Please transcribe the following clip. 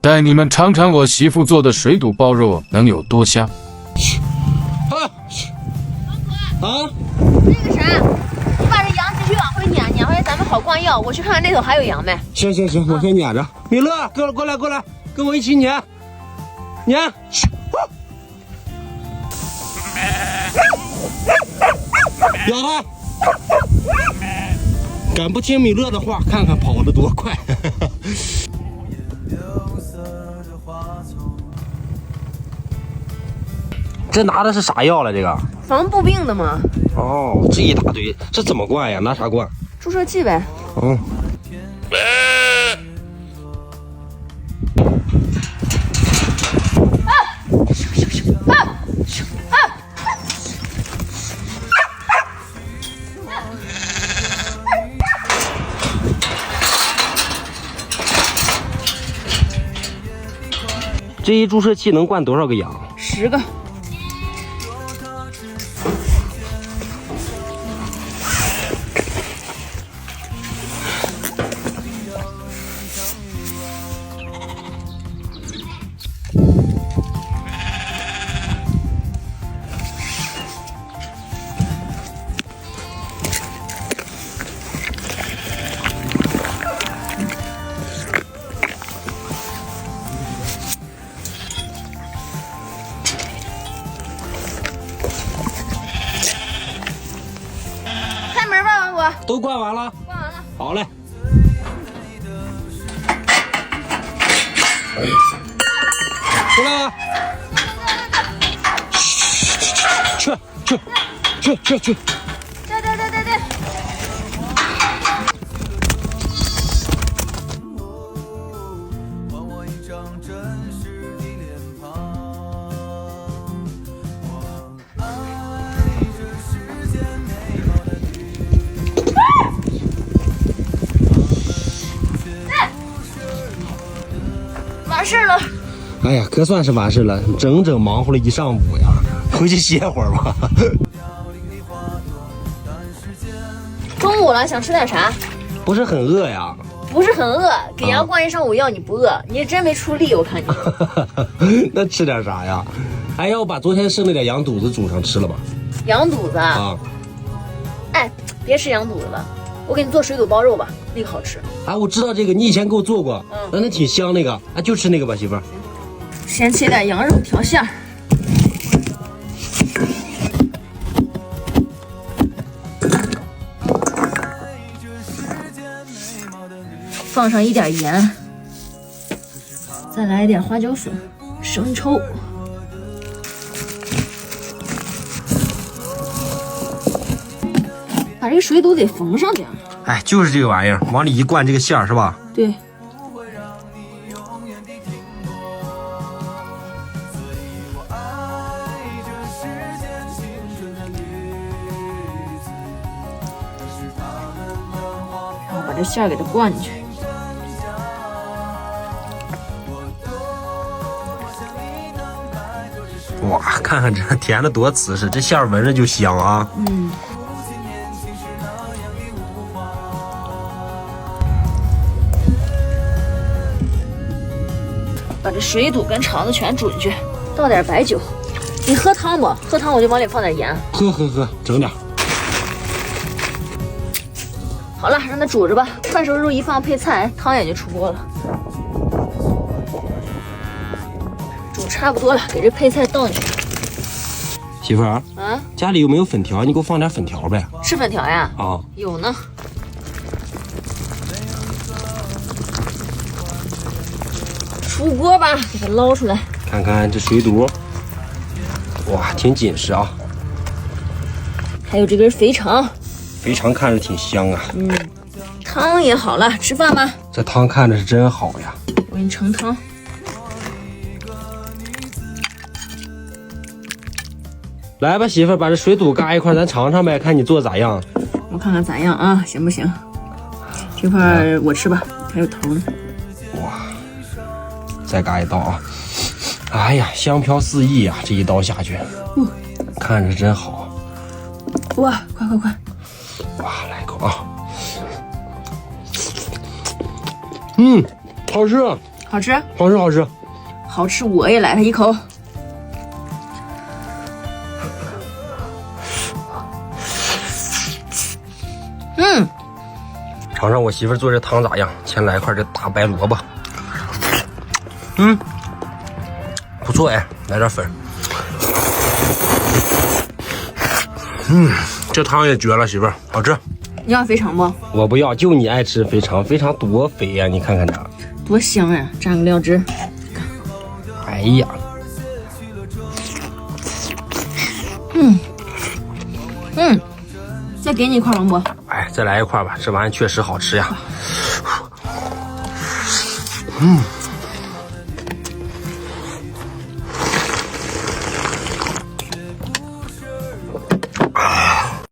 带你们尝尝我媳妇做的水肚包肉能有多香。啊！那个啥，你把这羊继续往回撵，撵回来咱们好逛药。我去看看那头还有羊没。行，我先撵着。米勒，过来，跟我一起撵。咬他！敢不听米勒的话，看看跑得多快。这拿的是啥药了？这个防步病的嘛。哦，这一大堆，这怎么灌呀？拿啥灌？注射器呗。哦。这一注射器能灌多少个羊？10个。都灌完了，好嘞。出来啊！去！对。完事了。哎呀，可算是完事了，整整忙活了一上午呀，回去歇会儿吧。中午了，想吃点啥？不是很饿呀。不是很饿，给羊灌一上午药你不饿，你真没出力，我看你。那吃点啥呀？哎，要把昨天剩那点羊肚子煮上吃了吧？羊肚子啊？哎，别吃羊肚子了，我给你做水肚包肉吧，那个好吃。哎，我知道这个，你以前给我做过，那挺香那个，哎，就吃那个吧，媳妇儿。先切点羊肉调馅儿，放上一点盐，再来一点花椒粉、生抽。把这个水肚得缝上点。哎，就是这个玩意儿，往里一灌这个馅儿是吧？对。然后把这馅儿给它灌进去。哇，看看这甜的多瓷实，这馅儿闻着就香啊。把这水肚跟肠子全煮进去，倒点白酒。你喝汤不？喝汤我就往里放点盐。喝，整点。好了，让它煮着吧。快熟肉一放配菜，汤也就出锅了。煮差不多了，给这配菜倒进去。媳妇儿啊，家里有没有粉条？你给我放点粉条呗。吃粉条呀？啊，有呢。出锅吧，给它捞出来。看看这水肚，哇，挺紧实啊。还有这根肥肠，肥肠看着挺香啊。汤也好了，吃饭吧。这汤看着是真好呀。我给你盛汤。来吧，媳妇儿，把这水肚嘎一块，咱尝尝呗，看你做咋样。我看看咋样啊，行不行？这块我吃吧，还有头呢。哇，再嘎一刀啊！哎呀，香飘四溢啊！这一刀下去，看着真好。哇，快！哇，来一口啊！好吃。好吃？好吃好吃。好吃，我也来它一口。尝尝我媳妇做这汤咋样？先来一块这大白萝卜。不错哎，来点粉。这汤也绝了，媳妇儿，好吃。你要肥肠不？我不要，就你爱吃肥肠，肥肠多肥呀！你看看这，多香呀！蘸个料汁。哎呀，再给你一块王博。哎，再来一块吧，这玩意确实好吃呀。